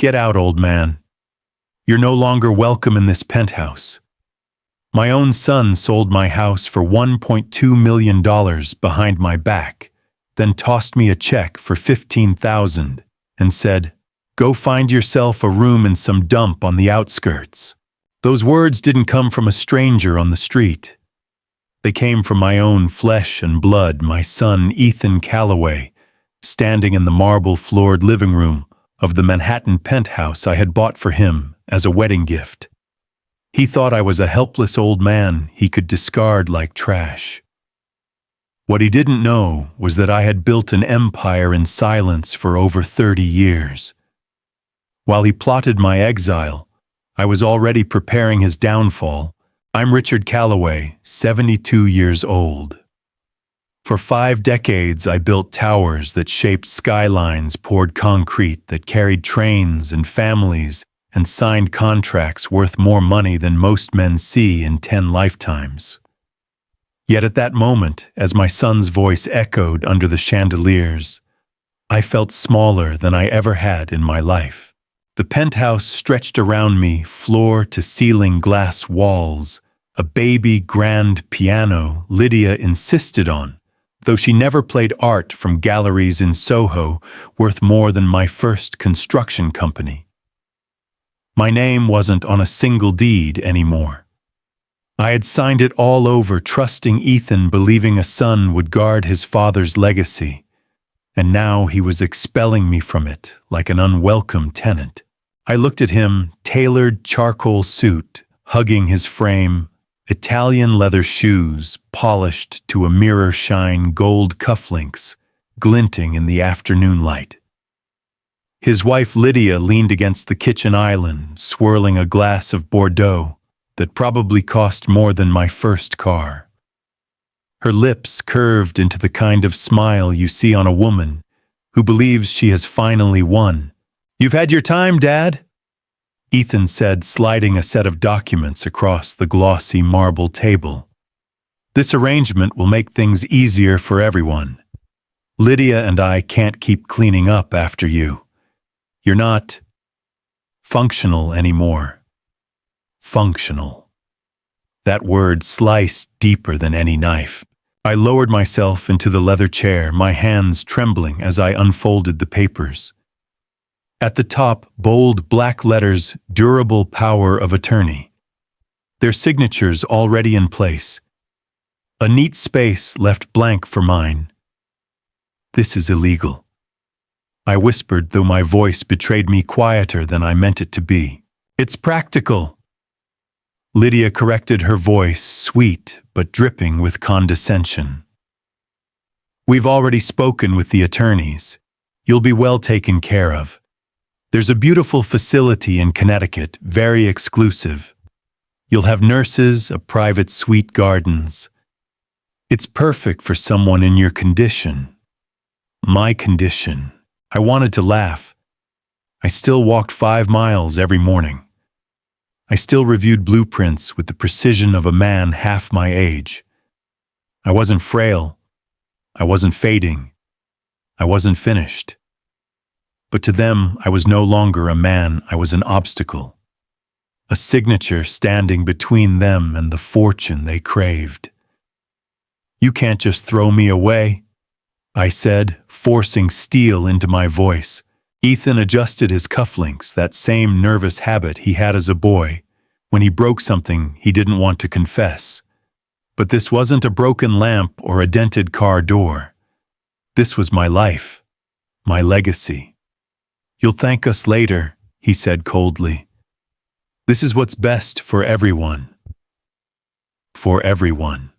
Get out, old man. You're no longer welcome in this penthouse. My own son sold my house for $1.2 million behind my back, then tossed me a check for $15,000 and said, "Go find yourself a room in some dump on the outskirts." Those words didn't come from a stranger on the street. They came from my own flesh and blood, my son Ethan Calloway, standing in the marble-floored living room of the Manhattan penthouse I had bought for him as a wedding gift. He thought I was a helpless old man he could discard like trash. What he didn't know was that I had built an empire in silence for over 30 years. While he plotted my exile, I was already preparing his downfall. I'm Richard Calloway, 72 years old. For 5 decades, I built towers that shaped skylines, poured concrete that carried trains and families, and signed contracts worth more money than most men see in 10 lifetimes. Yet at that moment, as my son's voice echoed under the chandeliers, I felt smaller than I ever had in my life. The penthouse stretched around me, floor to ceiling glass walls, a baby grand piano Lydia insisted on, though she never played art from galleries in Soho worth more than my first construction company. My name wasn't on a single deed anymore. I had signed it all over, trusting Ethan, believing a son would guard his father's legacy, and now he was expelling me from it like an unwelcome tenant. I looked at him, tailored charcoal suit, hugging his frame, Italian leather shoes, polished to a mirror-shine, gold cufflinks, glinting in the afternoon light. His wife Lydia leaned against the kitchen island, swirling a glass of Bordeaux that probably cost more than my first car. Her lips curved into the kind of smile you see on a woman who believes she has finally won. "You've had your time, Dad," Ethan said, sliding a set of documents across the glossy marble table. "This arrangement will make things easier for everyone. Lydia and I can't keep cleaning up after you. You're not functional anymore." Functional. That word sliced deeper than any knife. I lowered myself into the leather chair, my hands trembling as I unfolded the papers. At the top, bold black letters, "Durable Power of Attorney." Their signatures already in place. A neat space left blank for mine. "This is illegal," I whispered, though my voice betrayed me quieter than I meant it to be. "It's practical," Lydia corrected, her voice sweet but dripping with condescension. "We've already spoken with the attorneys. You'll be well taken care of. There's a beautiful facility in Connecticut, very exclusive. You'll have nurses, a private suite, gardens. It's perfect for someone in your condition." My condition. I wanted to laugh. I still walked 5 miles every morning. I still reviewed blueprints with the precision of a man half my age. I wasn't frail. I wasn't fading. I wasn't finished. But to them, I was no longer a man, I was an obstacle. A signature standing between them and the fortune they craved. "You can't just throw me away," I said, forcing steel into my voice. Ethan adjusted his cufflinks, that same nervous habit he had as a boy, when he broke something he didn't want to confess. But this wasn't a broken lamp or a dented car door. This was my life, my legacy. "You'll thank us later," he said coldly. "This is what's best for everyone." For everyone.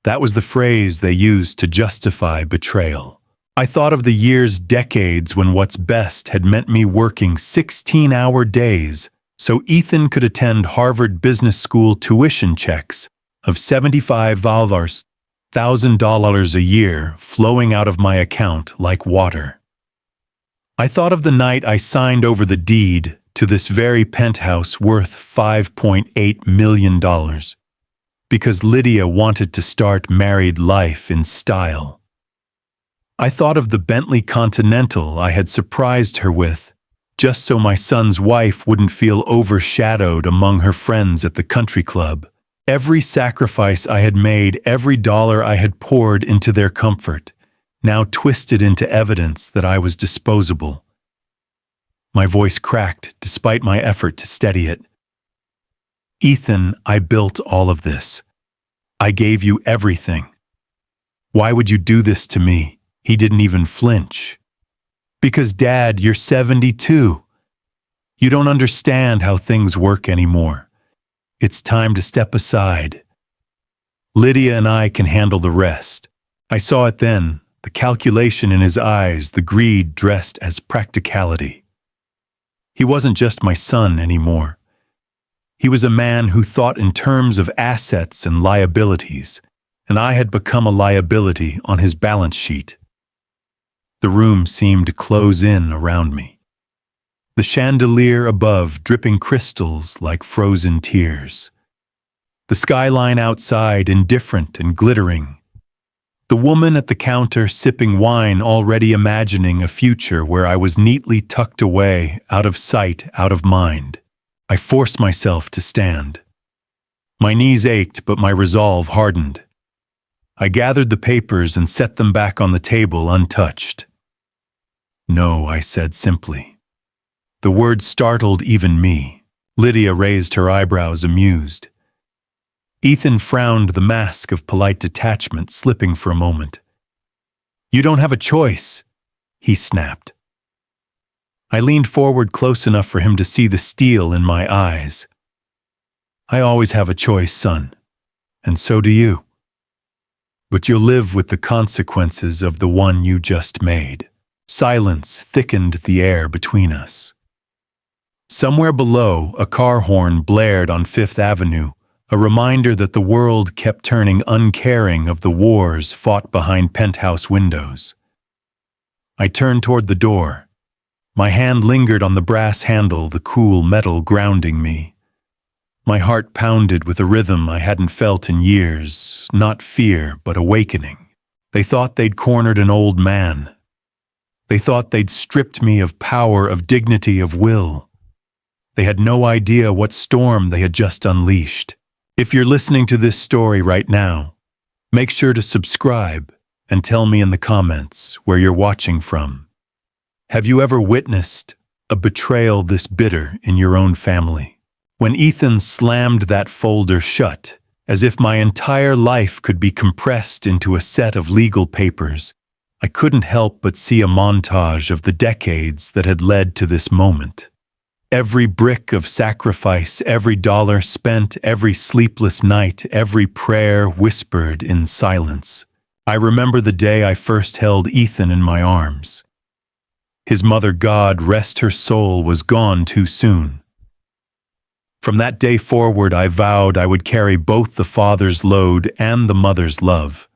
That was the phrase they used to justify betrayal. I thought of the years, decades, when what's best had meant me working 16-hour days so Ethan could attend Harvard Business School tuition checks of $75,000 a year flowing out of my account like water. I thought of the night I signed over the deed to this very penthouse worth $5.8 million because Lydia wanted to start married life in style. I thought of the Bentley Continental I had surprised her with just so my son's wife wouldn't feel overshadowed among her friends at the country club. Every sacrifice I had made, every dollar I had poured into their comfort, now twisted into evidence that I was disposable. My voice cracked despite my effort to steady it. Ethan, I built all of this. I gave you everything. Why would you do this to me? He didn't even flinch. Because, Dad, you're 72. You don't understand how things work anymore. It's time to step aside. Lydia and I can handle the rest. I saw it then, the calculation in his eyes, the greed dressed as practicality. He wasn't just my son anymore. He was a man who thought in terms of assets and liabilities, and I had become a liability on his balance sheet. The room seemed to close in around me. The chandelier above dripping crystals like frozen tears. The skyline outside indifferent and glittering. The woman at the counter sipping wine already imagining a future where I was neatly tucked away, out of sight, out of mind. I forced myself to stand. My knees ached, but my resolve hardened. I gathered the papers and set them back on the table untouched. No, I said simply. The word startled even me. Lydia raised her eyebrows amused. Ethan frowned, the mask of polite detachment slipping for a moment. You don't have a choice, he snapped. I leaned forward close enough for him to see the steel in my eyes. I always have a choice, son, and so do you. But you'll live with the consequences of the one you just made. Silence thickened the air between us. Somewhere below, a car horn blared on Fifth Avenue, a reminder that the world kept turning uncaring of the wars fought behind penthouse windows. I turned toward the door. My hand lingered on the brass handle, the cool metal grounding me. My heart pounded with a rhythm I hadn't felt in years, not fear, but awakening. They thought they'd cornered an old man. They thought they'd stripped me of power, of dignity, of will. They had no idea what storm they had just unleashed. If you're listening to this story right now, make sure to subscribe and tell me in the comments where you're watching from. Have you ever witnessed a betrayal this bitter in your own family? When Ethan slammed that folder shut, as if my entire life could be compressed into a set of legal papers, I couldn't help but see a montage of the decades that had led to this moment. Every brick of sacrifice, every dollar spent, every sleepless night, every prayer whispered in silence. I remember the day I first held Ethan in my arms. His mother, God rest her soul, was gone too soon. From that day forward, I vowed I would carry both the father's load and the mother's love.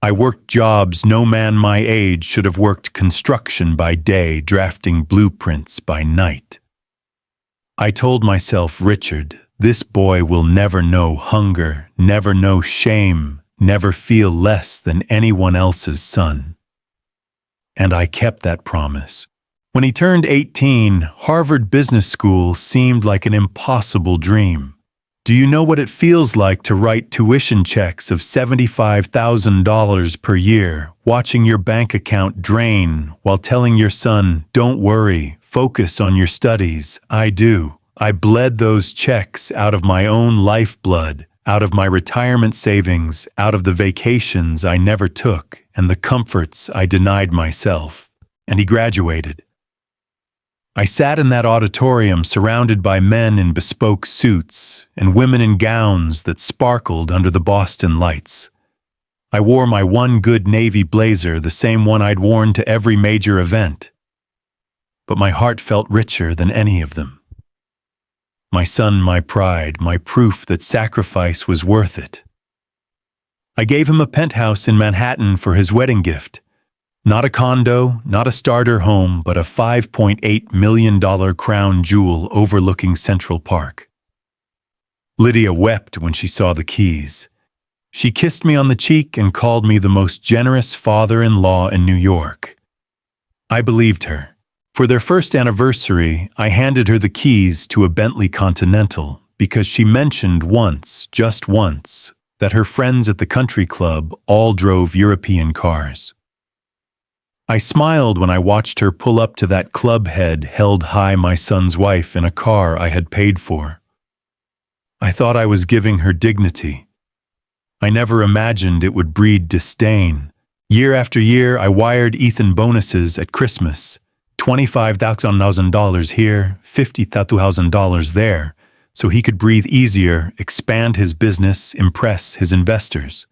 I worked jobs no man my age should have worked, construction by day, drafting blueprints by night. I told myself, Richard, this boy will never know hunger, never know shame, never feel less than anyone else's son. And I kept that promise. When he turned 18, Harvard Business School seemed like an impossible dream. Do you know what it feels like to write tuition checks of $75,000 per year, watching your bank account drain while telling your son, don't worry, focus on your studies? I do. I bled those checks out of my own lifeblood, out of my retirement savings, out of the vacations I never took, and the comforts I denied myself. And he graduated. I sat in that auditorium surrounded by men in bespoke suits and women in gowns that sparkled under the Boston lights. I wore my one good navy blazer, the same one I'd worn to every major event. But my heart felt richer than any of them. My son, my pride, my proof that sacrifice was worth it. I gave him a penthouse in Manhattan for his wedding gift. Not a condo, not a starter home, but a $5.8 million crown jewel overlooking Central Park. Lydia wept when she saw the keys. She kissed me on the cheek and called me the most generous father-in-law in New York. I believed her. For their first anniversary, I handed her the keys to a Bentley Continental because she mentioned once, just once, that her friends at the country club all drove European cars. I smiled when I watched her pull up to that club head held high my son's wife in a car I had paid for. I thought I was giving her dignity. I never imagined it would breed disdain. Year after year, I wired Ethan bonuses at Christmas. $25,000 here, $50,000 there, so he could breathe easier, expand his business, impress his investors.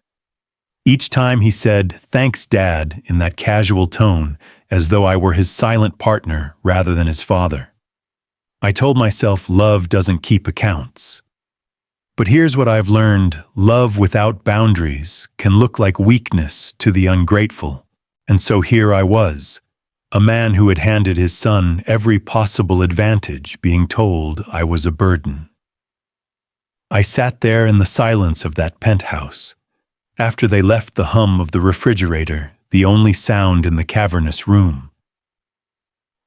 Each time he said, "Thanks, Dad," in that casual tone, as though I were his silent partner rather than his father. I told myself love doesn't keep accounts. But here's what I've learned: love without boundaries can look like weakness to the ungrateful. And so here I was, a man who had handed his son every possible advantage, being told I was a burden. I sat there in the silence of that penthouse. After they left, the hum of the refrigerator, the only sound in the cavernous room.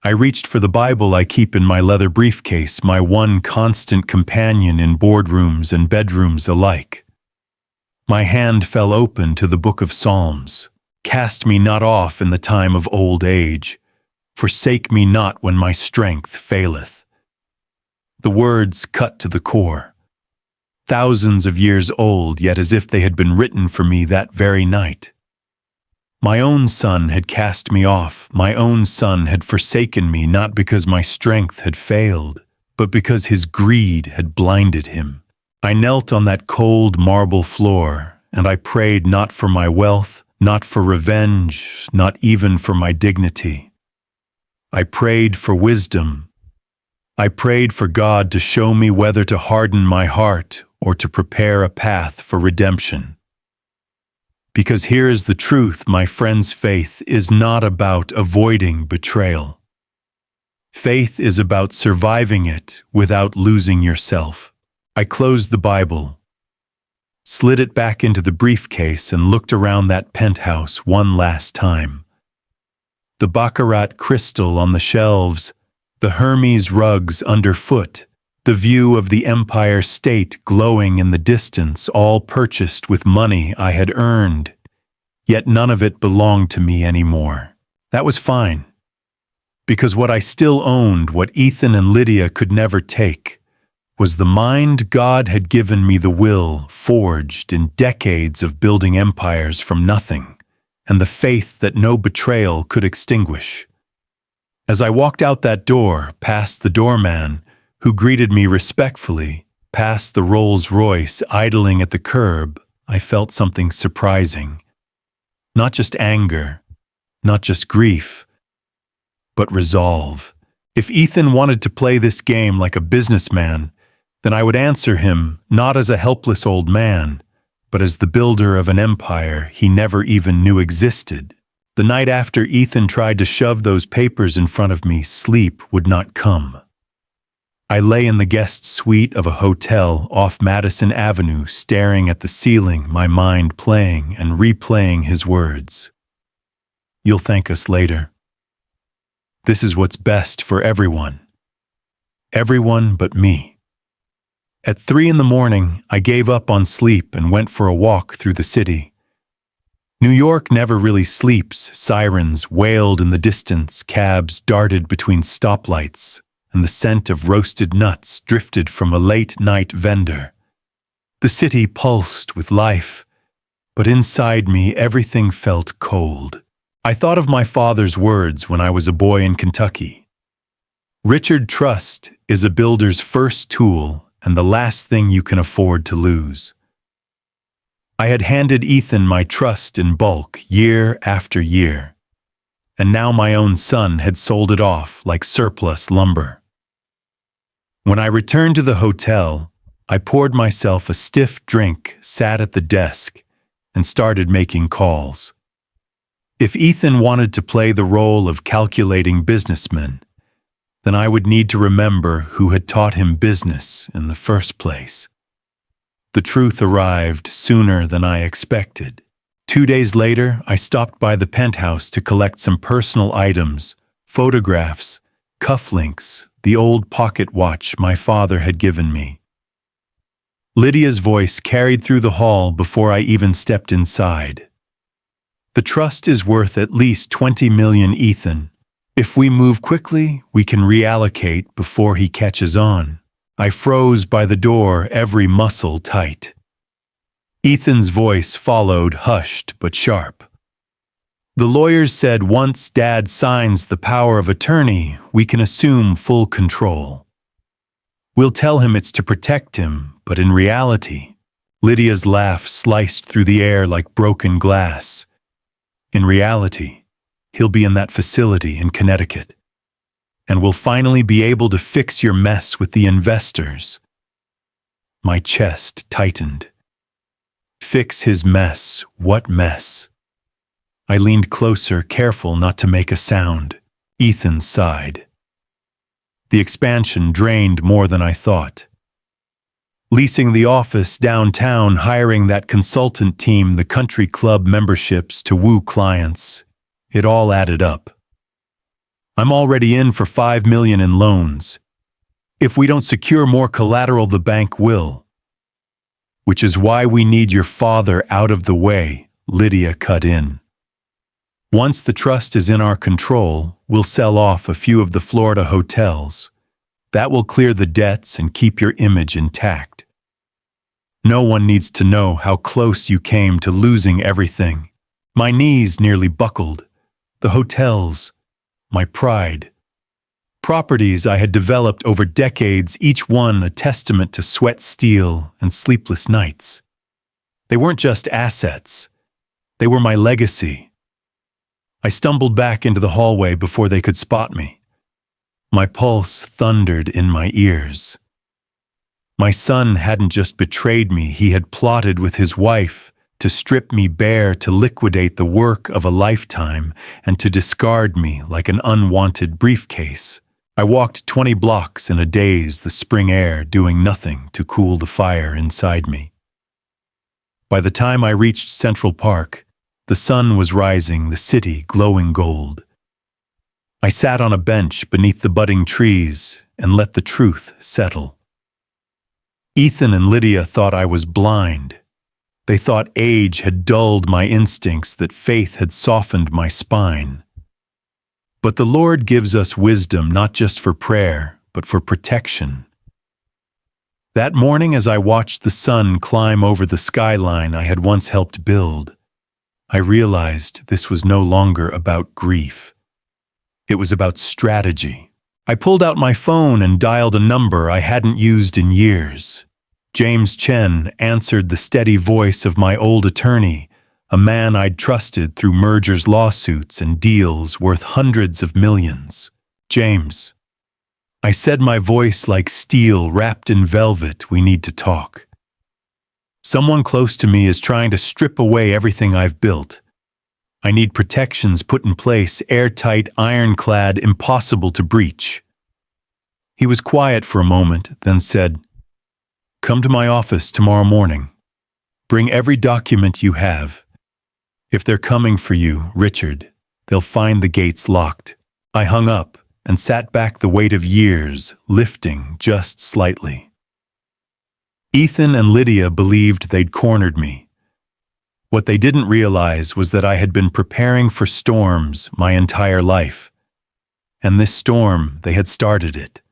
I reached for the Bible I keep in my leather briefcase, my one constant companion in boardrooms and bedrooms alike. My hand fell open to the book of Psalms. Cast me not off in the time of old age. Forsake me not when my strength faileth. The words cut to the core. Thousands of years old, yet as if they had been written for me that very night. My own son had cast me off. My own son had forsaken me, not because my strength had failed, but because his greed had blinded him. I knelt on that cold marble floor, and I prayed not for my wealth, not for revenge, not even for my dignity. I prayed for wisdom. I prayed for God to show me whether to harden my heart or to prepare a path for redemption. Because here is the truth, my friends: faith is not about avoiding betrayal. Faith is about surviving it without losing yourself. I closed the Bible, slid it back into the briefcase, and looked around that penthouse one last time. The baccarat crystal on the shelves, the Hermes rugs underfoot, the view of the Empire State glowing in the distance, all purchased with money I had earned. Yet none of it belonged to me anymore. That was fine. Because what I still owned, what Ethan and Lydia could never take, was the mind God had given me, the will forged in decades of building empires from nothing, and the faith that no betrayal could extinguish. As I walked out that door, past the doorman, who greeted me respectfully, past the Rolls-Royce idling at the curb, I felt something surprising. Not just anger, not just grief, but resolve. If Ethan wanted to play this game like a businessman, then I would answer him not as a helpless old man, but as the builder of an empire he never even knew existed. The night after Ethan tried to shove those papers in front of me, sleep would not come. I lay in the guest suite of a hotel off Madison Avenue, staring at the ceiling, my mind playing and replaying his words. "You'll thank us later. This is what's best for everyone. Everyone but me." At 3 a.m, I gave up on sleep and went for a walk through the city. New York never really sleeps. Sirens wailed in the distance, cabs darted between stoplights, and the scent of roasted nuts drifted from a late-night vendor. The city pulsed with life, but inside me everything felt cold. I thought of my father's words when I was a boy in Kentucky. "Richard, trust is a builder's first tool and the last thing you can afford to lose." I had handed Ethan my trust in bulk year after year, and now my own son had sold it off like surplus lumber. When I returned to the hotel, I poured myself a stiff drink, sat at the desk, and started making calls. If Ethan wanted to play the role of calculating businessman, then I would need to remember who had taught him business in the first place. The truth arrived sooner than I expected. 2 days later, I stopped by the penthouse to collect some personal items, photographs, cufflinks, the old pocket watch my father had given me. Lydia's voice carried through the hall before I even stepped inside. The trust is worth at least 20 million, Ethan. If we move quickly, we can reallocate before he catches on. I froze by the door, every muscle tight. Ethan's voice followed, hushed but sharp. The lawyers said once Dad signs the power of attorney, we can assume full control. We'll tell him it's to protect him, but in reality, Lydia's laugh sliced through the air like broken glass. In reality, he'll be in that facility in Connecticut. And we'll finally be able to fix your mess with the investors. My chest tightened. Fix his mess? What mess? I leaned closer, careful not to make a sound. Ethan sighed. The expansion drained more than I thought. Leasing the office downtown, hiring that consultant team, the country club memberships to woo clients. It all added up. I'm already in for $5 million in loans. If we don't secure more collateral, the bank will. Which is why we need your father out of the way, Lydia cut in. Once the trust is in our control, we'll sell off a few of the Florida hotels. That will clear the debts and keep your image intact. No one needs to know how close you came to losing everything. My knees nearly buckled. The hotels, my pride. Properties I had developed over decades, each one a testament to sweat, steel, and sleepless nights. They weren't just assets. They were my legacy. I stumbled back into the hallway before they could spot me. My pulse thundered in my ears. My son hadn't just betrayed me, he had plotted with his wife to strip me bare, to liquidate the work of a lifetime, and to discard me like an unwanted briefcase. I walked 20 blocks in a daze, the spring air doing nothing to cool the fire inside me. By the time I reached Central Park, the sun was rising, the city glowing gold. I sat on a bench beneath the budding trees and let the truth settle. Ethan and Lydia thought I was blind. They thought age had dulled my instincts, that faith had softened my spine. But the Lord gives us wisdom not just for prayer, but for protection. That morning, as I watched the sun climb over the skyline I had once helped build, I realized this was no longer about grief. It was about strategy. I pulled out my phone and dialed a number I hadn't used in years. James Chen answered the steady voice of my old attorney, a man I'd trusted through mergers, lawsuits, and deals worth hundreds of millions. James. I said, my voice like steel wrapped in velvet, we need to talk. Someone close to me is trying to strip away everything I've built. I need protections put in place, airtight, ironclad, impossible to breach. He was quiet for a moment, then said, "Come to my office tomorrow morning. Bring every document you have. If they're coming for you, Richard, they'll find the gates locked." I hung up and sat back, the weight of years lifting just slightly. Ethan and Lydia believed they'd cornered me. What they didn't realize was that I had been preparing for storms my entire life. And this storm, they had started it.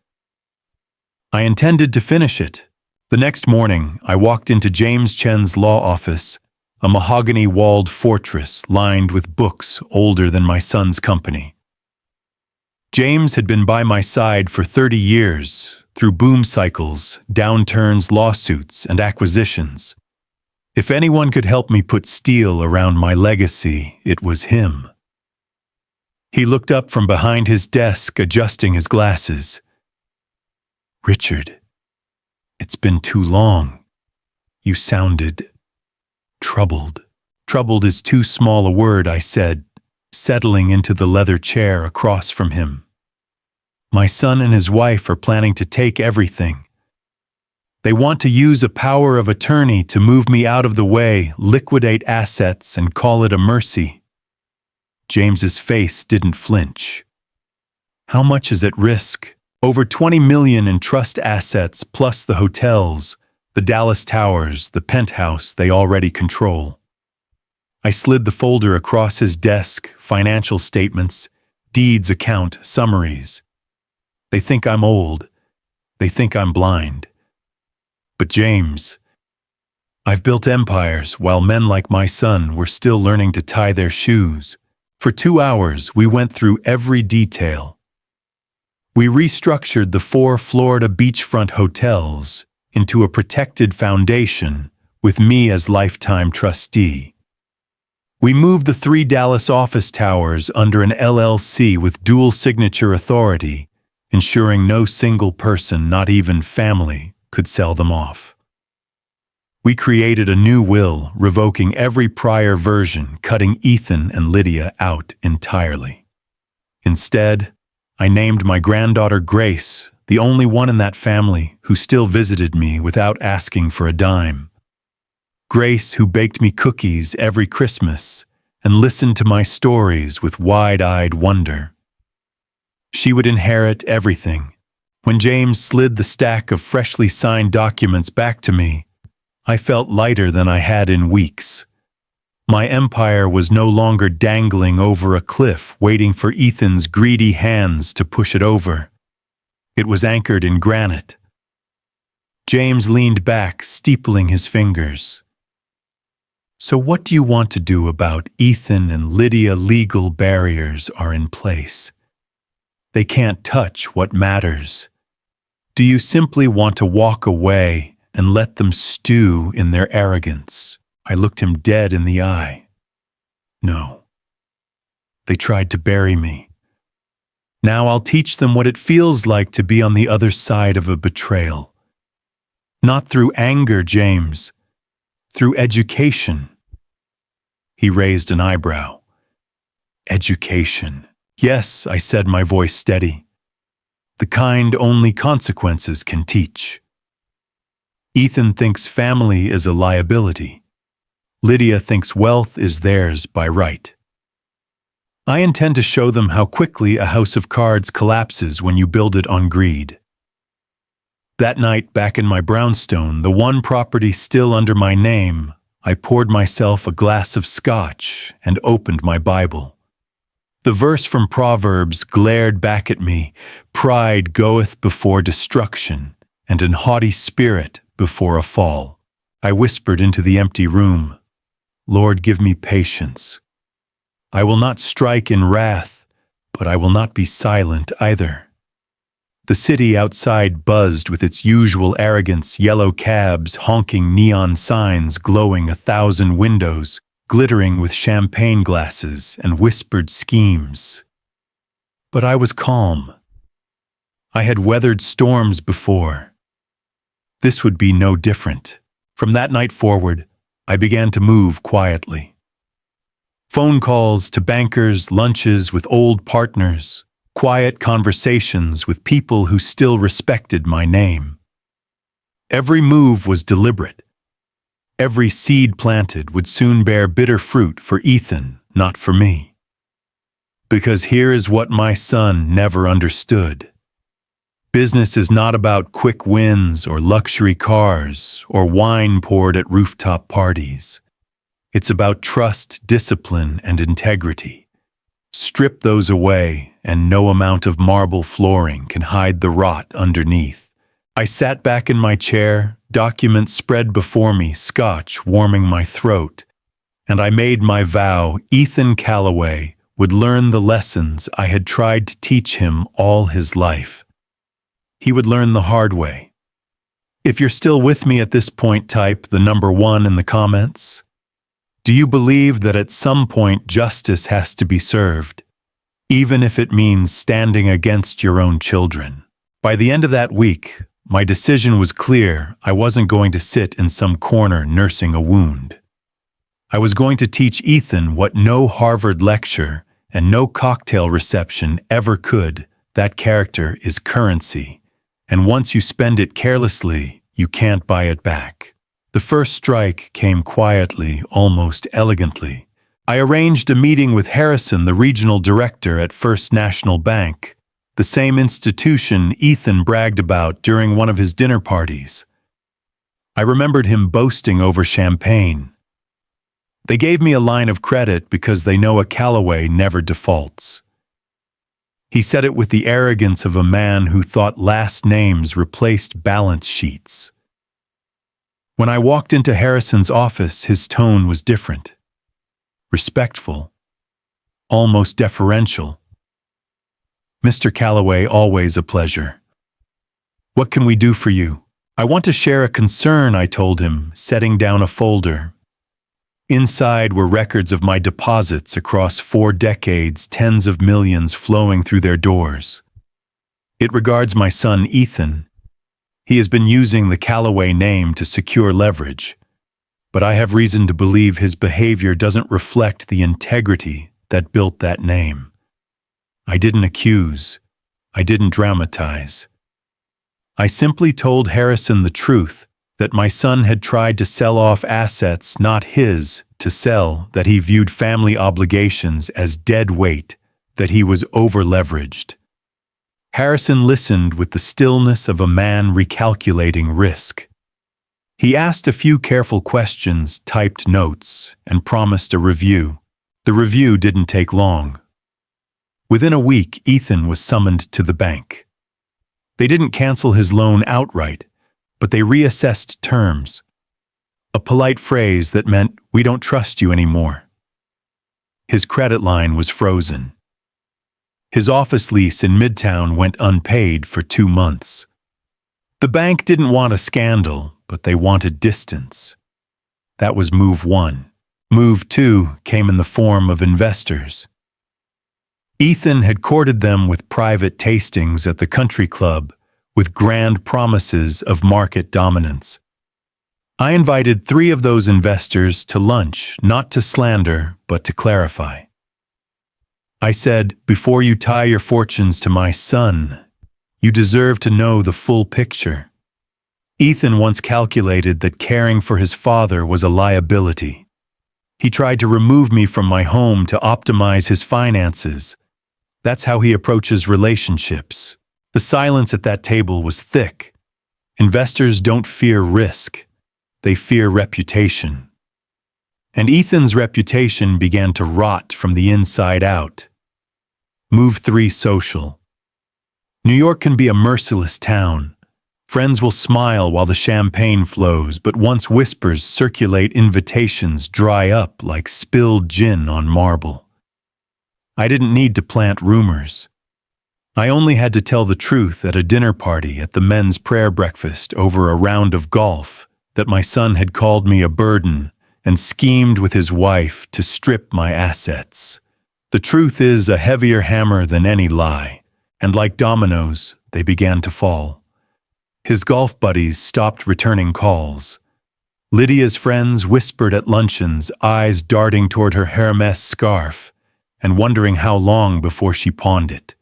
I intended to finish it. The next morning, I walked into James Chen's law office, a mahogany-walled fortress lined with books older than my son's company. James had been by my side for 30 years, through boom cycles, downturns, lawsuits, and acquisitions. If anyone could help me put steel around my legacy, it was him. He looked up from behind his desk, adjusting his glasses. "Richard, it's been too long. You sounded troubled." "Troubled is too small a word," I said, settling into the leather chair across from him. "My son and his wife are planning to take everything. They want to use a power of attorney to move me out of the way, liquidate assets, and call it a mercy." James's face didn't flinch. How much is at risk? Over 20 million in trust assets plus the hotels, the Dallas Towers, the penthouse they already control. I slid the folder across his desk, financial statements, deeds account, summaries. They think I'm old. They think I'm blind. But James, I've built empires while men like my son were still learning to tie their shoes. For 2 hours, we went through every detail. We restructured the 4 Florida beachfront hotels into a protected foundation with me as lifetime trustee. We moved the 3 Dallas office towers under an LLC with dual signature authority, ensuring no single person, not even family, could sell them off. We created a new will, revoking every prior version, cutting Ethan and Lydia out entirely. Instead, I named my granddaughter Grace, the only one in that family who still visited me without asking for a dime. Grace, who baked me cookies every Christmas and listened to my stories with wide-eyed wonder. She would inherit everything. When James slid the stack of freshly signed documents back to me, I felt lighter than I had in weeks. My empire was no longer dangling over a cliff waiting for Ethan's greedy hands to push it over. It was anchored in granite. James leaned back, steepling his fingers. So what do you want to do about Ethan and Lydia? Legal barriers are in place. They can't touch what matters. Do you simply want to walk away and let them stew in their arrogance? I looked him dead in the eye. No. They tried to bury me. Now I'll teach them what it feels like to be on the other side of a betrayal. Not through anger, James. Through education. He raised an eyebrow. Education. Yes, I said, my voice steady. The kind only consequences can teach. Ethan thinks family is a liability. Lydia thinks wealth is theirs by right. I intend to show them how quickly a house of cards collapses when you build it on greed. That night, back in my brownstone, the one property still under my name, I poured myself a glass of scotch and opened my Bible. The verse from Proverbs glared back at me, pride goeth before destruction, and an haughty spirit before a fall. I whispered into the empty room, Lord, give me patience. I will not strike in wrath, but I will not be silent either. The city outside buzzed with its usual arrogance, yellow cabs, honking neon signs glowing 1,000 windows, glittering with champagne glasses and whispered schemes. But I was calm. I had weathered storms before. This would be no different. From that night forward, I began to move quietly. Phone calls to bankers, lunches with old partners, quiet conversations with people who still respected my name. Every move was deliberate. Every seed planted would soon bear bitter fruit for Ethan, not for me. Because here is what my son never understood. Business is not about quick wins or luxury cars or wine poured at rooftop parties. It's about trust, discipline, and integrity. Strip those away, and no amount of marble flooring can hide the rot underneath. I sat back in my chair, documents spread before me, scotch warming my throat, and I made my vow Ethan Calloway would learn the lessons I had tried to teach him all his life. He would learn the hard way. If you're still with me at this point, type the number 1 in the comments. Do you believe that at some point justice has to be served, even if it means standing against your own children? By the end of that week, my decision was clear. I wasn't going to sit in some corner nursing a wound. I was going to teach Ethan what no Harvard lecture and no cocktail reception ever could. That character is currency, and once you spend it carelessly, you can't buy it back. The first strike came quietly, almost elegantly. I arranged a meeting with Harrison, the regional director at First National Bank, the same institution Ethan bragged about during one of his dinner parties. I remembered him boasting over champagne. They gave me a line of credit because they know a Callaway never defaults. He said it with the arrogance of a man who thought last names replaced balance sheets. When I walked into Harrison's office, his tone was different. Respectful. Almost deferential. "Mr. Callaway, always a pleasure. What can we do for you?" "I want to share a concern," I told him, setting down a folder. Inside were records of my deposits across 4 decades, tens of millions flowing through their doors. It regards my son, Ethan. He has been using the Callaway name to secure leverage, but I have reason to believe his behavior doesn't reflect the integrity that built that name. I didn't accuse. I didn't dramatize. I simply told Harrison the truth, that my son had tried to sell off assets not his to sell, that he viewed family obligations as dead weight, that he was over-leveraged. Harrison listened with the stillness of a man recalculating risk. He asked a few careful questions, typed notes, and promised a review. The review didn't take long. Within a week, Ethan was summoned to the bank. They didn't cancel his loan outright, but they reassessed terms. A polite phrase that meant, "We don't trust you anymore." His credit line was frozen. His office lease in Midtown went unpaid for 2 months. The bank didn't want a scandal, but they wanted distance. That was move 1. Move 2 came in the form of investors. Ethan had courted them with private tastings at the country club, with grand promises of market dominance. I invited 3 of those investors to lunch, not to slander, but to clarify. I said, "Before you tie your fortunes to my son, you deserve to know the full picture." Ethan once calculated that caring for his father was a liability. He tried to remove me from my home to optimize his finances. That's how he approaches relationships. The silence at that table was thick. Investors don't fear risk. They fear reputation. And Ethan's reputation began to rot from the inside out. Move 3 social. New York can be a merciless town. Friends will smile while the champagne flows, but once whispers circulate, invitations dry up like spilled gin on marble. I didn't need to plant rumors. I only had to tell the truth at a dinner party, at the men's prayer breakfast, over a round of golf, that my son had called me a burden and schemed with his wife to strip my assets. The truth is a heavier hammer than any lie, and like dominoes, they began to fall. His golf buddies stopped returning calls. Lydia's friends whispered at luncheons, eyes darting toward her Hermes scarf, and wondering how long before she pawned it.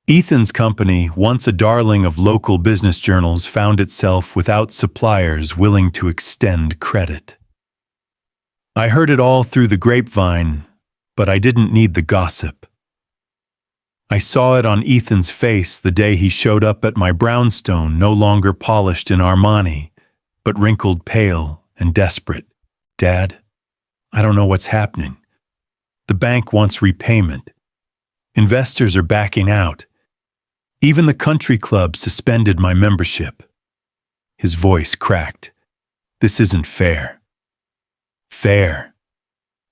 Ethan's company, once a darling of local business journals, found itself without suppliers willing to extend credit. I heard it all through the grapevine, but I didn't need the gossip. I saw it on Ethan's face the day he showed up at my brownstone, no longer polished in Armani, but wrinkled, pale, and desperate. "Dad, I don't know what's happening. The bank wants repayment. Investors are backing out. Even the country club suspended my membership." His voice cracked. "This isn't fair." Fair.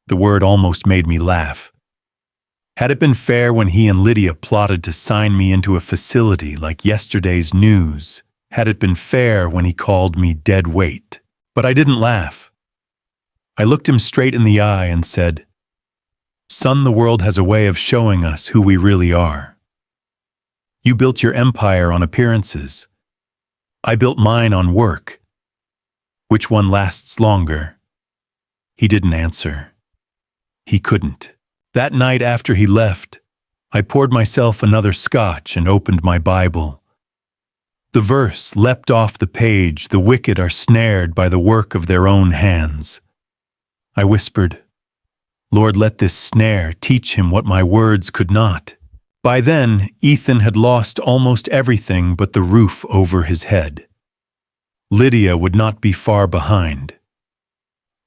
The word almost made me laugh. Had it been fair when he and Lydia plotted to sign me into a facility like yesterday's news? Had it been fair when he called me dead weight? But I didn't laugh. I looked him straight in the eye and said, "Son, the world has a way of showing us who we really are. You built your empire on appearances. I built mine on work. Which one lasts longer?" He didn't answer. He couldn't. That night after he left, I poured myself another scotch and opened my Bible. The verse leapt off the page, "The wicked are snared by the work of their own hands." I whispered, "Lord, let this snare teach him what my words could not." By then, Ethan had lost almost everything but the roof over his head. Lydia would not be far behind.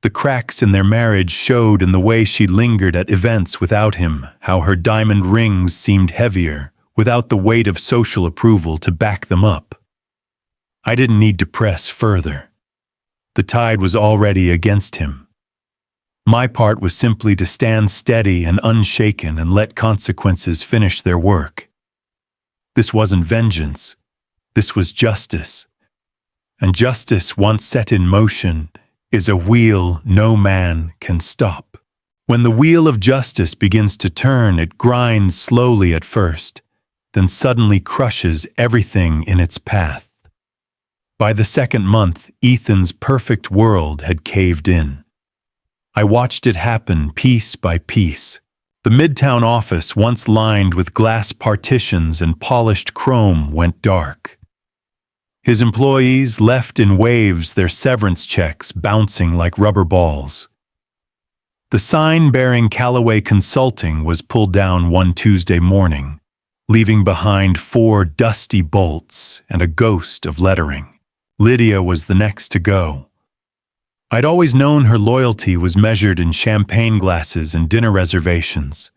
The cracks in their marriage showed in the way she lingered at events without him, how her diamond rings seemed heavier, without the weight of social approval to back them up. I didn't need to press further. The tide was already against him. My part was simply to stand steady and unshaken and let consequences finish their work. This wasn't vengeance. This was justice. And justice, once set in motion, is a wheel no man can stop. When the wheel of justice begins to turn, it grinds slowly at first, then suddenly crushes everything in its path. By the second month, Ethan's perfect world had caved in. I watched it happen piece by piece. The Midtown office, once lined with glass partitions and polished chrome, went dark. His employees left in waves, their severance checks bouncing like rubber balls. The sign bearing Callaway Consulting was pulled down one Tuesday morning, leaving behind 4 dusty bolts and a ghost of lettering. Lydia was the next to go. I'd always known her loyalty was measured in champagne glasses and dinner reservations.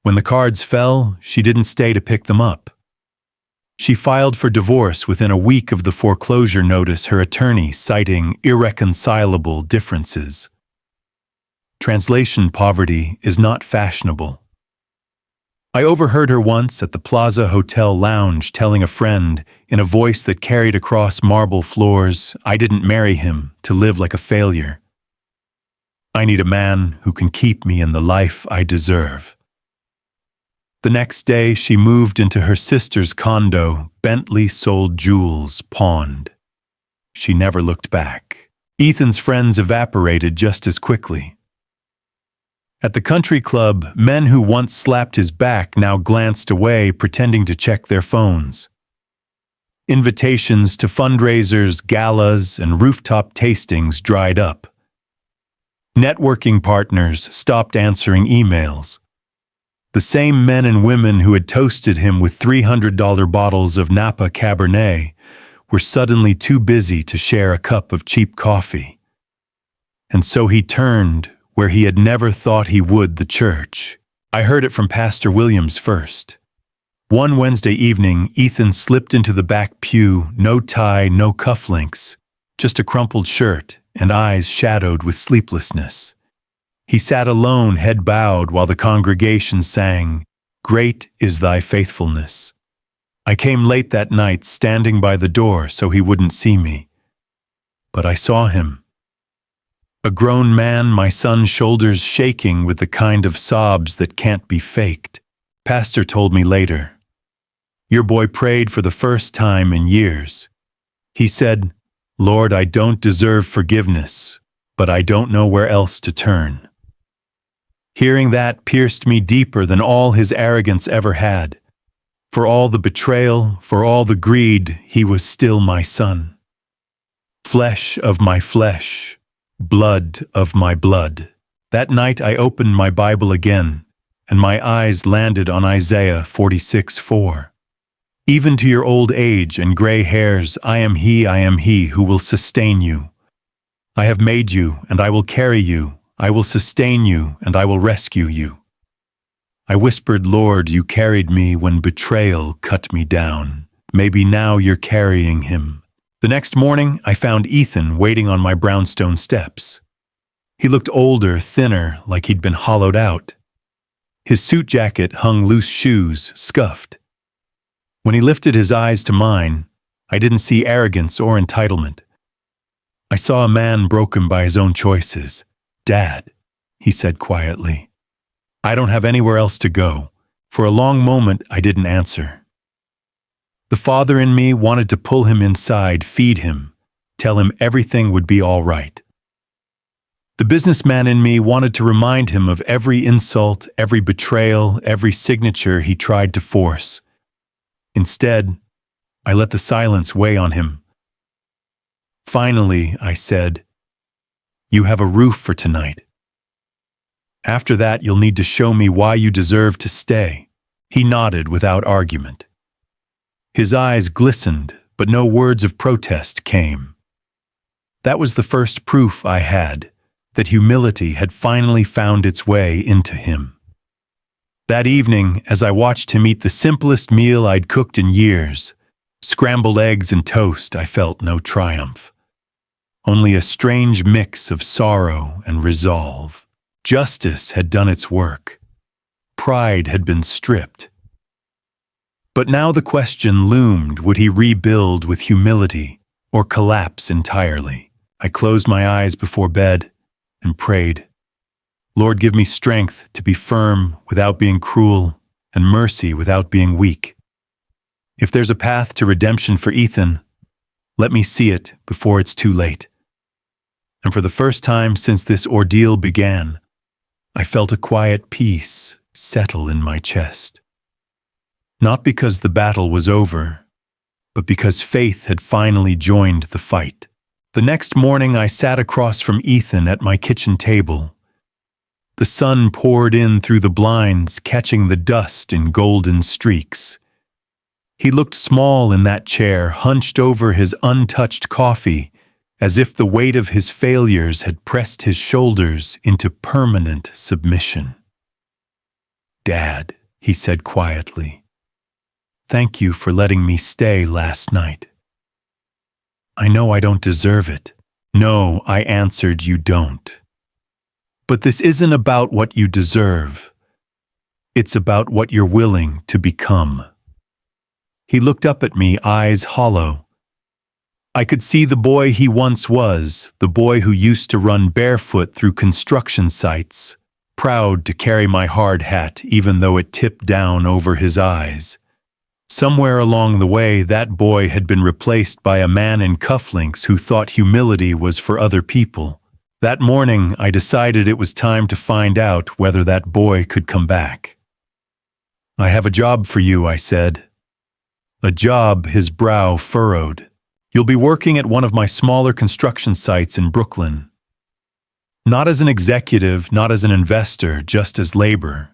When the cards fell, she didn't stay to pick them up. She filed for divorce within a week of the foreclosure notice, her attorney citing irreconcilable differences. Translation: poverty is not fashionable. I overheard her once at the Plaza Hotel lounge telling a friend, in a voice that carried across marble floors, I didn't marry him to live like a failure. I need a man who can keep me in the life I deserve. The next day, she moved into her sister's condo, Bentley sold jewels pawned. She never looked back. Ethan's friends evaporated just as quickly. At the country club, men who once slapped his back now glanced away, pretending to check their phones. Invitations to fundraisers, galas, and rooftop tastings dried up. Networking partners stopped answering emails. The same men and women who had toasted him with $300 bottles of Napa Cabernet were suddenly too busy to share a cup of cheap coffee. And so he turned where he had never thought he would, the church. I heard it from Pastor Williams first. One Wednesday evening, Ethan slipped into the back pew, no tie, no cufflinks, just a crumpled shirt and eyes shadowed with sleeplessness. He sat alone, head bowed, while the congregation sang, "Great is thy faithfulness." I came late that night, standing by the door so he wouldn't see me. But I saw him. A grown man, my son's shoulders shaking with the kind of sobs that can't be faked. Pastor told me later, "Your boy prayed for the first time in years. He said, 'Lord, I don't deserve forgiveness, but I don't know where else to turn.'" Hearing that pierced me deeper than all his arrogance ever had. For all the betrayal, for all the greed, he was still my son. Flesh of my flesh, blood of my blood. That night I opened my Bible again, and my eyes landed on Isaiah 46:4. "Even to your old age and gray hairs, I am he who will sustain you. I have made you, and I will carry you. I will sustain you, and I will rescue you." I whispered, "Lord, you carried me when betrayal cut me down. Maybe now you're carrying him." The next morning, I found Ethan waiting on my brownstone steps. He looked older, thinner, like he'd been hollowed out. His suit jacket hung loose, shoes scuffed. When he lifted his eyes to mine, I didn't see arrogance or entitlement. I saw a man broken by his own choices. "Dad," he said quietly, "I don't have anywhere else to go." For a long moment, I didn't answer. The father in me wanted to pull him inside, feed him, tell him everything would be all right. The businessman in me wanted to remind him of every insult, every betrayal, every signature he tried to force. Instead, I let the silence weigh on him. Finally, I said, "You have a roof for tonight. After that, you'll need to show me why you deserve to stay." He nodded without argument. His eyes glistened, but no words of protest came. That was the first proof I had that humility had finally found its way into him. That evening, as I watched him eat the simplest meal I'd cooked in years, scrambled eggs and toast, I felt no triumph. Only a strange mix of sorrow and resolve. Justice had done its work. Pride had been stripped. But now the question loomed, would he rebuild with humility or collapse entirely? I closed my eyes before bed and prayed, Lord, give me strength to be firm without being cruel and mercy without being weak. If there's a path to redemption for Ethan, let me see it before it's too late. And for the first time since this ordeal began, I felt a quiet peace settle in my chest. Not because the battle was over, but because faith had finally joined the fight. The next morning I sat across from Ethan at my kitchen table. The sun poured in through the blinds, catching the dust in golden streaks. He looked small in that chair, hunched over his untouched coffee, as if the weight of his failures had pressed his shoulders into permanent submission. Dad, he said quietly, thank you for letting me stay last night. I know I don't deserve it. No, I answered, you don't. But this isn't about what you deserve. It's about what you're willing to become. He looked up at me, eyes hollow. I could see the boy he once was, the boy who used to run barefoot through construction sites, proud to carry my hard hat even though it tipped down over his eyes. Somewhere along the way, that boy had been replaced by a man in cufflinks who thought humility was for other people. That morning, I decided it was time to find out whether that boy could come back. I have a job for you, I said. A job his brow furrowed. You'll be working at one of my smaller construction sites in Brooklyn. Not as an executive, not as an investor, just as labor.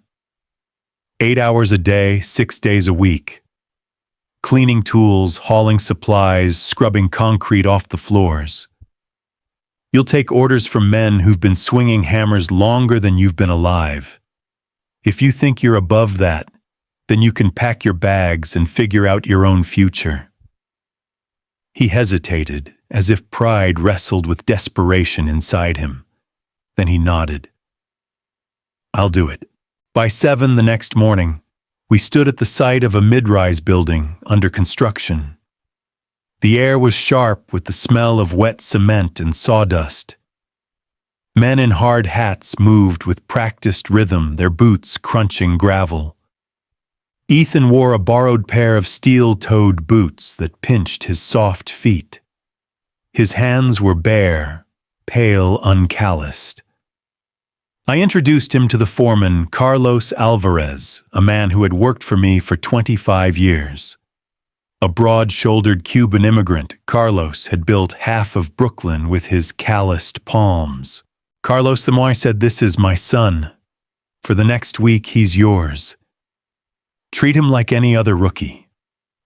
8 hours a day, 6 days a week. Cleaning tools, hauling supplies, scrubbing concrete off the floors. You'll take orders from men who've been swinging hammers longer than you've been alive. If you think you're above that, then you can pack your bags and figure out your own future. He hesitated, as if pride wrestled with desperation inside him. Then he nodded. I'll do it. By 7 the next morning, we stood at the site of a mid-rise building under construction. The air was sharp with the smell of wet cement and sawdust. Men in hard hats moved with practiced rhythm, their boots crunching gravel. Ethan wore a borrowed pair of steel-toed boots that pinched his soft feet. His hands were bare, pale, uncalloused. I introduced him to the foreman, Carlos Alvarez, a man who had worked for me for 25 years. A broad-shouldered Cuban immigrant, Carlos had built half of Brooklyn with his calloused palms. Carlos the Moy said, "This is my son. For the next week, he's yours. Treat him like any other rookie.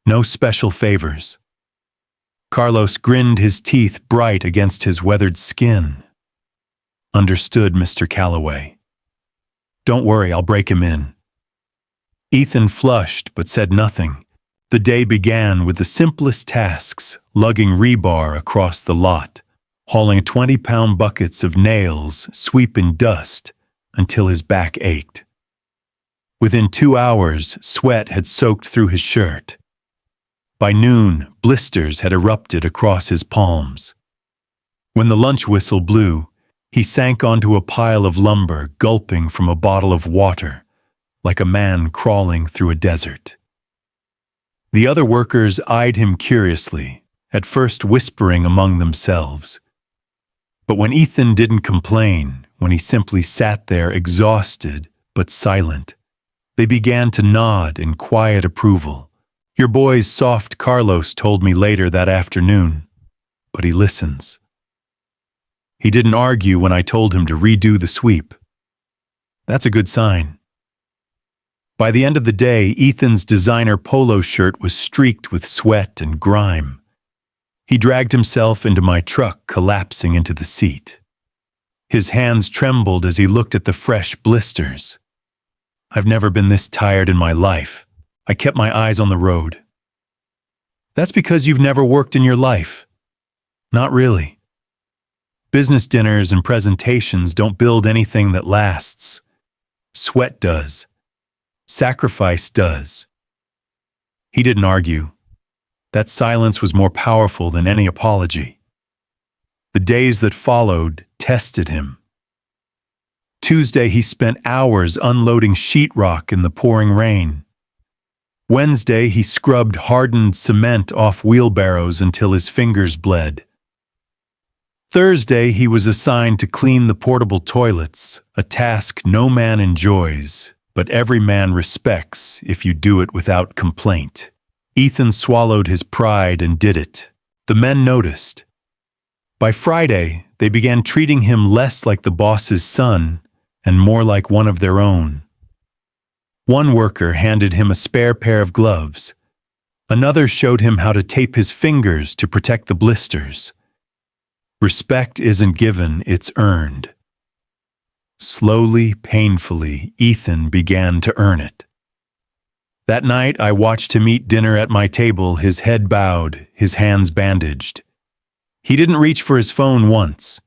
No special favors." Carlos grinned, his teeth bright against his weathered skin. "Understood, Mr. Calloway. Don't worry, I'll break him in." Ethan flushed but said nothing. The day began with the simplest tasks, lugging rebar across the lot, hauling 20-pound buckets of nails, sweeping dust until his back ached. Within 2 hours, sweat had soaked through his shirt. By noon, blisters had erupted across his palms. When the lunch whistle blew, he sank onto a pile of lumber, gulping from a bottle of water, like a man crawling through a desert. The other workers eyed him curiously, at first whispering among themselves. But when Ethan didn't complain, when he simply sat there exhausted but silent, they began to nod in quiet approval. "Your boy's soft," Carlos told me later that afternoon, "but he listens." He didn't argue when I told him to redo the sweep. That's a good sign. By the end of the day, Ethan's designer polo shirt was streaked with sweat and grime. He dragged himself into my truck, collapsing into the seat. His hands trembled as he looked at the fresh blisters. I've never been this tired in my life. I kept my eyes on the road. That's because you've never worked in your life. Not really. Business dinners and presentations don't build anything that lasts. Sweat does. Sacrifice does. He didn't argue. That silence was more powerful than any apology. The days that followed tested him. Tuesday, he spent hours unloading sheetrock in the pouring rain. Wednesday, he scrubbed hardened cement off wheelbarrows until his fingers bled. Thursday, he was assigned to clean the portable toilets, a task no man enjoys, but every man respects if you do it without complaint. Ethan swallowed his pride and did it. The men noticed. By Friday, they began treating him less like the boss's son and more like one of their own. One worker handed him a spare pair of gloves. Another showed him how to tape his fingers to protect the blisters. Respect isn't given, it's earned. Slowly, painfully, Ethan began to earn it. That night, I watched him eat dinner at my table, his head bowed, his hands bandaged. He didn't reach for his phone once.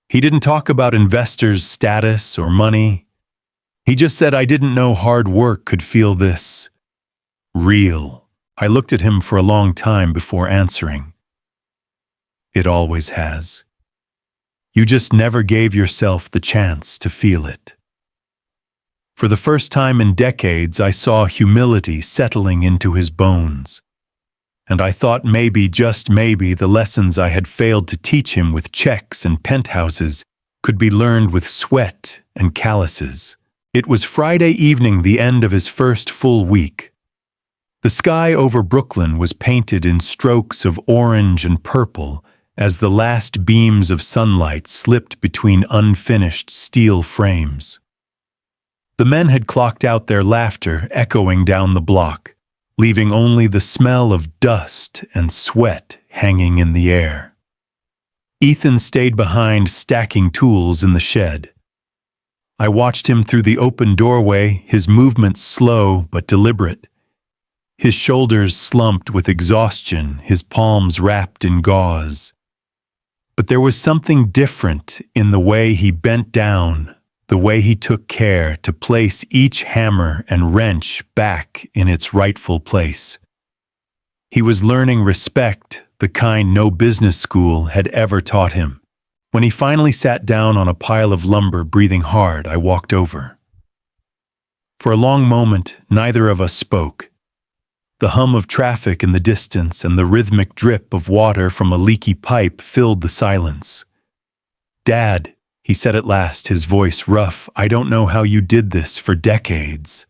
He didn't talk about investors' status or money. He just said I didn't know hard work could feel this real. I looked at him for a long time before answering. It always has. You just never gave yourself the chance to feel it. For the first time in decades, I saw humility settling into his bones. And I thought maybe, just maybe, the lessons I had failed to teach him with checks and penthouses could be learned with sweat and calluses. It was Friday evening, the end of his first full week. The sky over Brooklyn was painted in strokes of orange and purple as the last beams of sunlight slipped between unfinished steel frames. The men had clocked out, their laughter echoing down the block, leaving only the smell of dust and sweat hanging in the air. Ethan stayed behind, stacking tools in the shed. I watched him through the open doorway, his movements slow but deliberate. His shoulders slumped with exhaustion, his palms wrapped in gauze. But there was something different in the way he bent down, the way he took care to place each hammer and wrench back in its rightful place. He was learning respect, the kind no business school had ever taught him. When he finally sat down on a pile of lumber, breathing hard, I walked over. For a long moment, neither of us spoke. The hum of traffic in the distance and the rhythmic drip of water from a leaky pipe filled the silence. "Dad," he said at last, his voice rough, "I don't know how you did this for decades."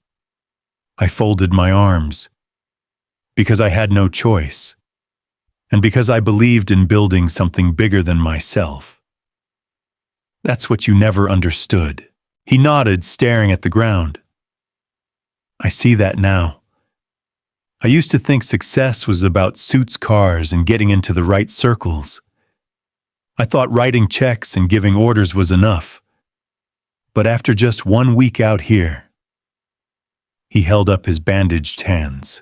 I folded my arms. Because I had no choice. And because I believed in building something bigger than myself. "That's what you never understood." He nodded, staring at the ground. "I see that now. I used to think success was about suits, cars, and getting into the right circles. I thought writing checks and giving orders was enough. But after just 1 week out here," he held up his bandaged hands,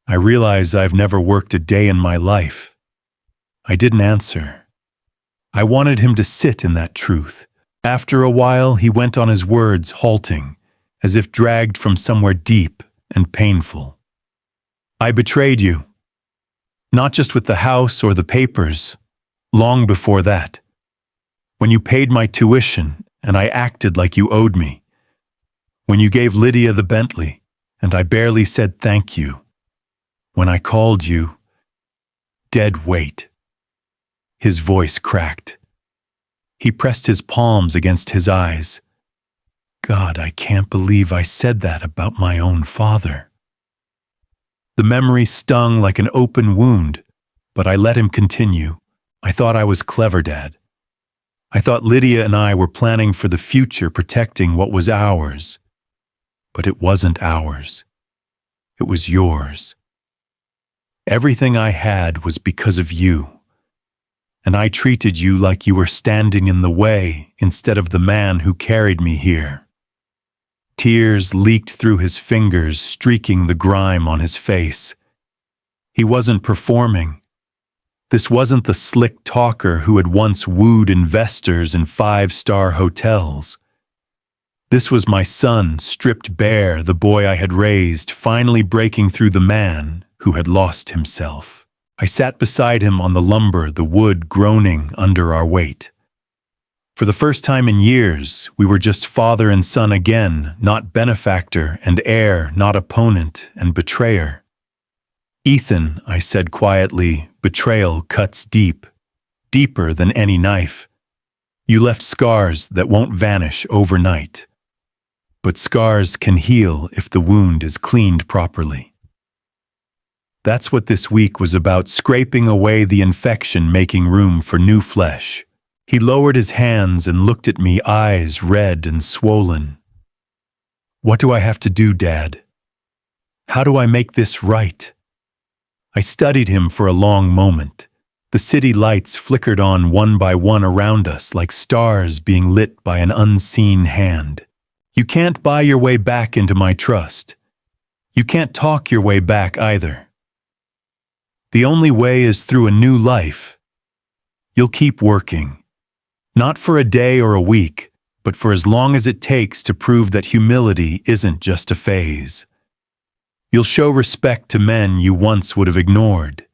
"I realize I've never worked a day in my life." I didn't answer. I wanted him to sit in that truth. After a while, he went on, his words halting, as if dragged from somewhere deep and painful. "I betrayed you. Not just with the house or the papers. Long before that. When you paid my tuition and I acted like you owed me. When you gave Lydia the Bentley and I barely said thank you. When I called you dead weight." His voice cracked. He pressed his palms against his eyes. "God, I can't believe I said that about my own father." The memory stung like an open wound, but I let him continue. "I thought I was clever, Dad. I thought Lydia and I were planning for the future, protecting what was ours. but it wasn't ours. It was yours. Everything I had was because of you, and I treated you like you were standing in the way instead of the man who carried me here. Tears leaked through his fingers, streaking the grime on his face. He wasn't performing. This wasn't the slick talker who had once wooed investors in five-star hotels. This was my son, stripped bare, the boy I had raised, finally breaking through the man who had lost himself. I sat beside him on the lumber, the wood groaning under our weight. For the first time in years, we were just father and son again, not benefactor and heir, not opponent and betrayer. Ethan, I said quietly, betrayal cuts deep, deeper than any knife. You left scars that won't vanish overnight. But scars can heal if the wound is cleaned properly. That's what this week was about, scraping away the infection, making room for new flesh. He lowered his hands and looked at me, eyes red and swollen. What do I have to do, Dad? How do I make this right? I studied him for a long moment. The city lights flickered on one by one around us like stars being lit by an unseen hand. You can't buy your way back into my trust. You can't talk your way back either. The only way is through a new life. You'll keep working. Not for a day or a week, but for as long as it takes to prove that humility isn't just a phase. You'll show respect to men you once would have ignored.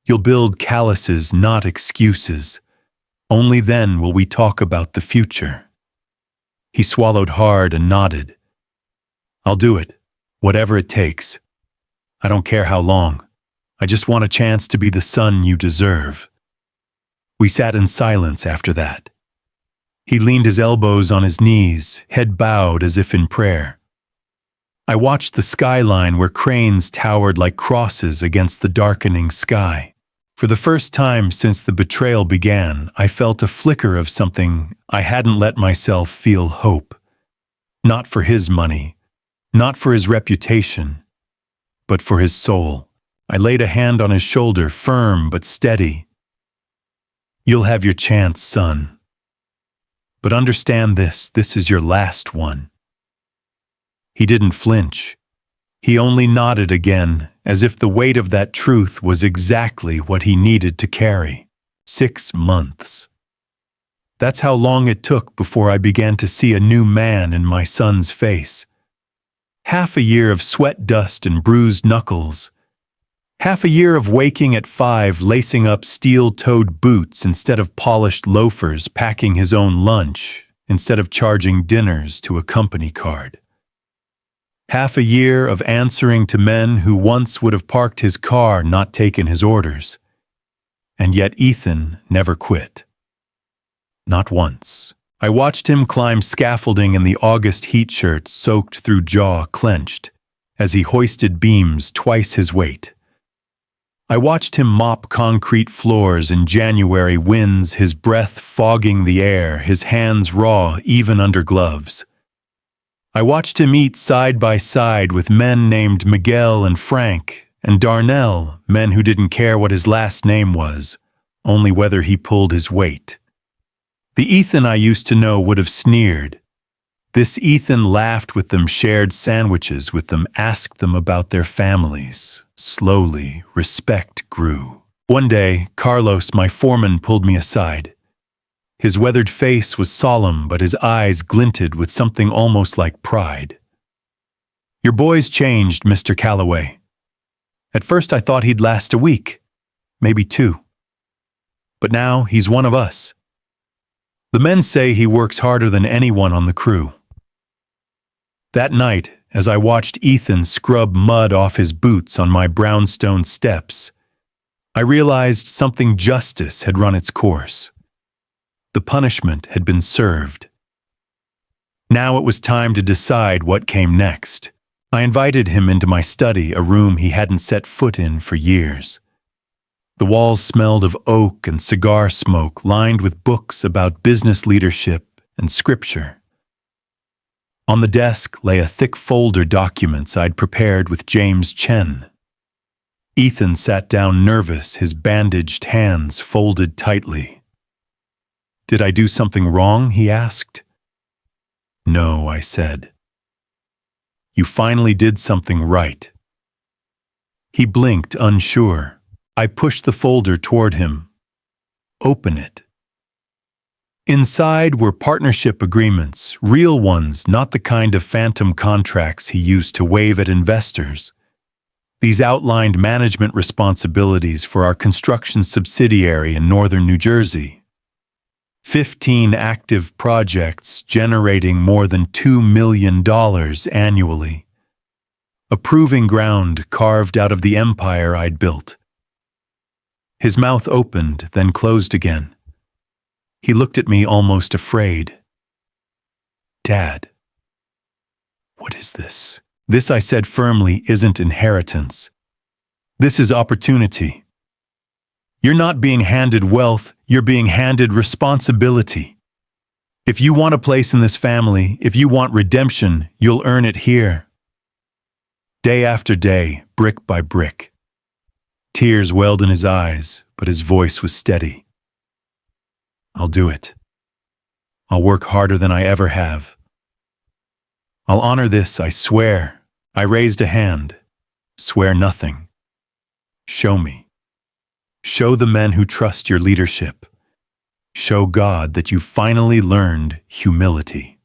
You'll build calluses, not excuses. Only then will we talk about the future. He swallowed hard and nodded. I'll do it, whatever it takes. I don't care how long. I just want a chance to be the son you deserve. We sat in silence after that. He leaned his elbows on his knees, head bowed as if in prayer. I watched the skyline where cranes towered like crosses against the darkening sky. For the first time since the betrayal began, I felt a flicker of something. I hadn't let myself feel hope. Not for his money, not for his reputation, but for his soul. I laid a hand on his shoulder, firm but steady. You'll have your chance, son. But understand this is your last one. He didn't flinch. He only nodded again, as if the weight of that truth was exactly what he needed to carry. 6 months. That's how long it took before I began to see a new man in my son's face. Half a year of sweat dust and bruised knuckles. Half a year of waking at 5, lacing up steel-toed boots instead of polished loafers, packing his own lunch instead of charging dinners to a company card. Half a year of answering to men who once would have parked his car, not taken his orders. And yet Ethan never quit. Not once. I watched him climb scaffolding in the August heat shirt soaked through, jaw clenched, as he hoisted beams twice his weight. I watched him mop concrete floors in January winds, his breath fogging the air, his hands raw even under gloves. I watched him eat side by side with men named Miguel and Frank and Darnell, men who didn't care what his last name was, only whether he pulled his weight. The Ethan I used to know would have sneered. This Ethan laughed with them, shared sandwiches with them, asked them about their families. Slowly, respect grew. One day, Carlos, my foreman, pulled me aside. His weathered face was solemn, but his eyes glinted with something almost like pride. Your boy's changed, Mr. Calloway. At first I thought he'd last a week, maybe 2. But now he's one of us. The men say he works harder than anyone on the crew. That night, as I watched Ethan scrub mud off his boots on my brownstone steps, I realized something. Justice had run its course. The punishment had been served. Now it was time to decide what came next. I invited him into my study, a room he hadn't set foot in for years. The walls smelled of oak and cigar smoke, lined with books about business leadership and scripture. On the desk lay a thick folder documents I'd prepared with James Chen. Ethan sat down nervous, his bandaged hands folded tightly. "Did I do something wrong?" he asked. "No," I said. "You finally did something right." He blinked, unsure. I pushed the folder toward him. "Open it." Inside were partnership agreements, real ones, not the kind of phantom contracts he used to wave at investors. These outlined management responsibilities for our construction subsidiary in northern New Jersey. 15 active projects generating more than $2 million annually. A proving ground carved out of the empire I'd built. His mouth opened, then closed again. He looked at me almost afraid. "Dad, what is this?" "This," I said firmly, "isn't inheritance. This is opportunity. You're not being handed wealth, you're being handed responsibility. If you want a place in this family, if you want redemption, you'll earn it here." Day after day, brick by brick. Tears welled in his eyes, but his voice was steady. "I'll do it. I'll work harder than I ever have. I'll honor this, I swear." I raised a hand. "Swear nothing. Show me. Show the men who trust your leadership. Show God that you finally learned humility."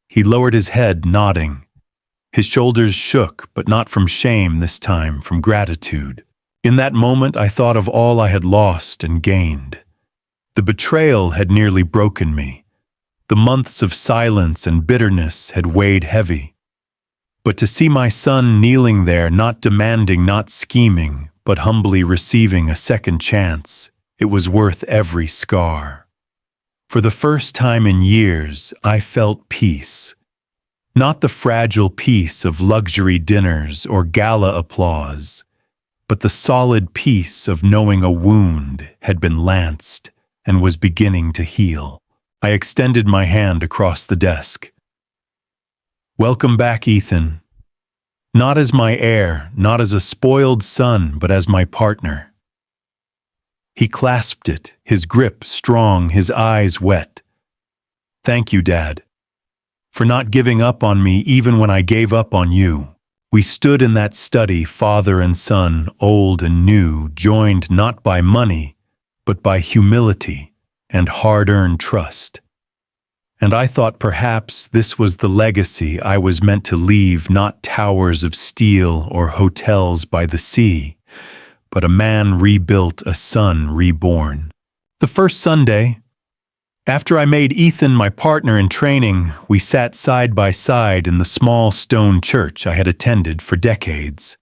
He lowered his head, nodding. His shoulders shook, but not from shame this time, from gratitude. In that moment, I thought of all I had lost and gained. The betrayal had nearly broken me. The months of silence and bitterness had weighed heavy. But to see my son kneeling there, not demanding, not scheming, but humbly receiving a second chance, it was worth every scar. For the first time in years, I felt peace. Not the fragile peace of luxury dinners or gala applause, but the solid peace of knowing a wound had been lanced and was beginning to heal. I extended my hand across the desk. "Welcome back, Ethan. Not as my heir, not as a spoiled son, but as my partner." He clasped it, his grip strong, his eyes wet. "Thank you, Dad, for not giving up on me even when I gave up on you." We stood in that study, father and son, old and new, joined not by money, but by humility and hard-earned trust. And I thought perhaps this was the legacy I was meant to leave, not towers of steel or hotels by the sea, but a man rebuilt, a son reborn. The first Sunday, after I made Ethan my partner in training, we sat side by side in the small stone church I had attended for decades.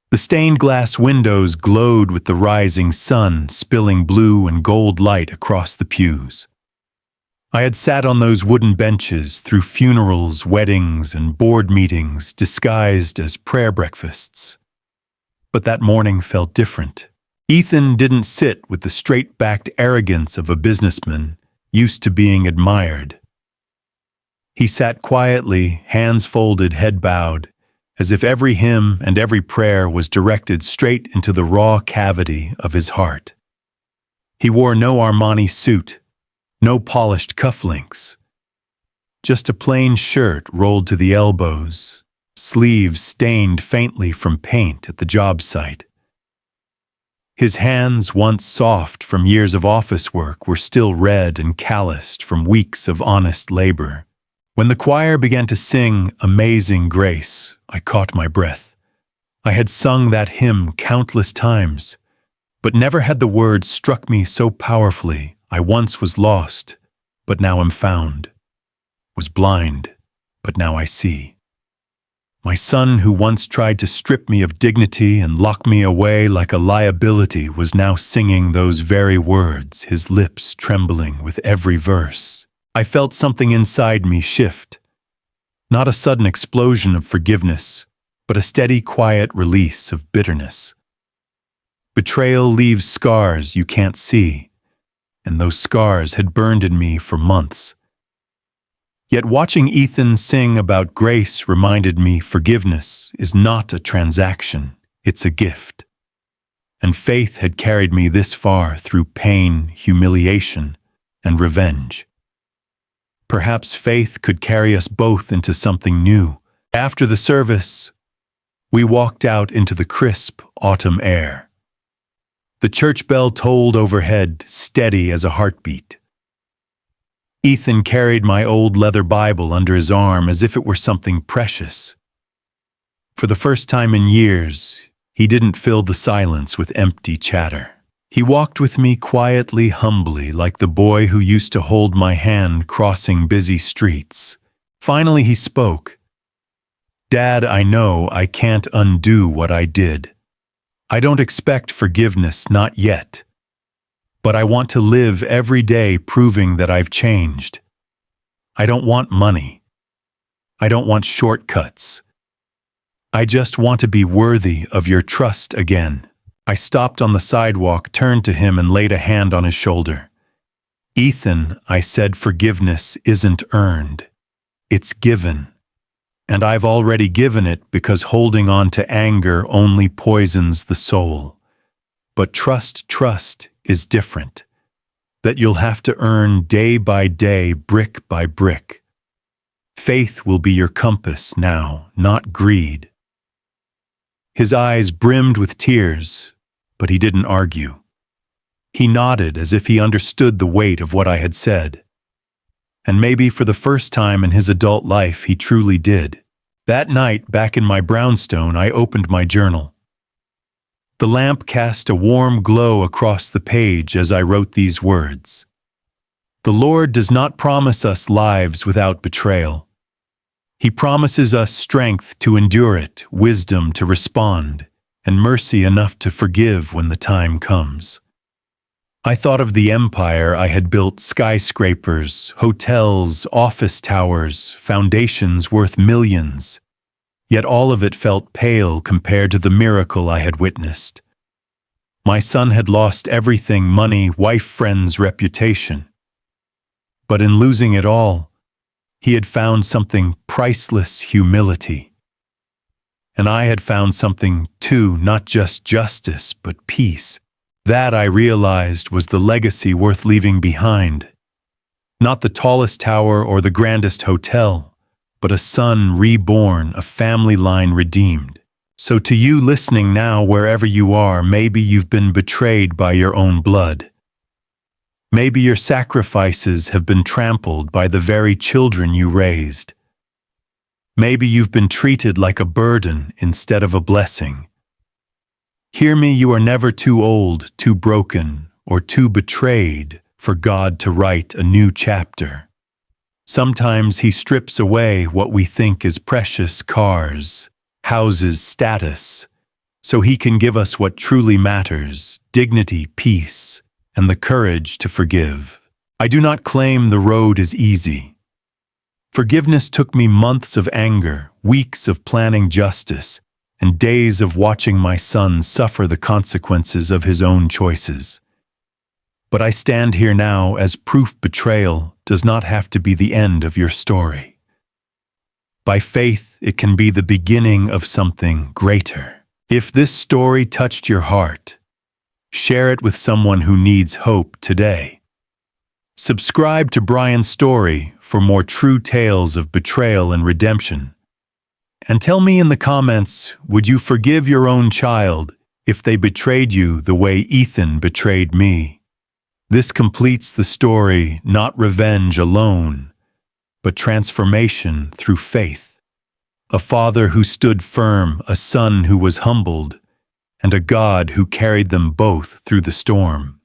The stained glass windows glowed with the rising sun, spilling blue and gold light across the pews. I had sat on those wooden benches through funerals, weddings, and board meetings disguised as prayer breakfasts. But that morning felt different. Ethan didn't sit with the straight-backed arrogance of a businessman used to being admired. He sat quietly, hands folded, head bowed, as if every hymn and every prayer was directed straight into the raw cavity of his heart. He wore no Armani suit, no polished cufflinks, just a plain shirt rolled to the elbows, sleeves stained faintly from paint at the job site. His hands, once soft from years of office work, were still red and calloused from weeks of honest labor. When the choir began to sing Amazing Grace, I caught my breath. I had sung that hymn countless times, but never had the words struck me so powerfully. I once was lost, but now am found. Was blind, but now I see. My son, who once tried to strip me of dignity and lock me away like a liability, was now singing those very words, his lips trembling with every verse. I felt something inside me shift. Not a sudden explosion of forgiveness, but a steady, quiet release of bitterness. Betrayal leaves scars you can't see, and those scars had burned in me for months. Yet watching Ethan sing about grace reminded me forgiveness is not a transaction, it's a gift. And faith had carried me this far through pain, humiliation, and revenge. Perhaps faith could carry us both into something new. After the service, we walked out into the crisp autumn air. The church bell tolled overhead, steady as a heartbeat. Ethan carried my old leather Bible under his arm as if it were something precious. For the first time in years, he didn't fill the silence with empty chatter. He walked with me quietly, humbly, like the boy who used to hold my hand crossing busy streets. Finally, he spoke. "Dad, I know I can't undo what I did. I don't expect forgiveness, not yet. But I want to live every day proving that I've changed. I don't want money. I don't want shortcuts. I just want to be worthy of your trust again." I stopped on the sidewalk, turned to him, and laid a hand on his shoulder. "Ethan," I said, "forgiveness isn't earned. It's given. And I've already given it because holding on to anger only poisons the soul. But trust is different. That you'll have to earn day by day, brick by brick. Faith will be your compass now, not greed." His eyes brimmed with tears, but he didn't argue. He nodded as if he understood the weight of what I had said. And maybe for the first time in his adult life, he truly did. That night, back in my brownstone, I opened my journal. The lamp cast a warm glow across the page as I wrote these words. "The Lord does not promise us lives without betrayal. He promises us strength to endure it, wisdom to respond, and mercy enough to forgive when the time comes." I thought of the empire I had built: skyscrapers, hotels, office towers, foundations worth millions. Yet all of it felt pale compared to the miracle I had witnessed. My son had lost everything: money, wife, friends, reputation. But in losing it all, he had found something priceless: humility. And I had found something too, not just justice, but peace. That, I realized, was the legacy worth leaving behind. Not the tallest tower or the grandest hotel, but a son reborn, a family line redeemed. So to you listening now, wherever you are, maybe you've been betrayed by your own blood. Maybe your sacrifices have been trampled by the very children you raised. Maybe you've been treated like a burden instead of a blessing. Hear me, you are never too old, too broken, or too betrayed for God to write a new chapter. Sometimes He strips away what we think is precious: cars, houses, status, so He can give us what truly matters: dignity, peace, and the courage to forgive. I do not claim the road is easy. Forgiveness took me months of anger, weeks of planning justice, and days of watching my son suffer the consequences of his own choices. But I stand here now as proof betrayal does not have to be the end of your story. By faith, it can be the beginning of something greater. If this story touched your heart, share it with someone who needs hope today. Subscribe to Brian's Story for more true tales of betrayal and redemption. And tell me in the comments, would you forgive your own child if they betrayed you the way Ethan betrayed me? This completes the story: not revenge alone, but transformation through faith. A father who stood firm, a son who was humbled, and a God who carried them both through the storm.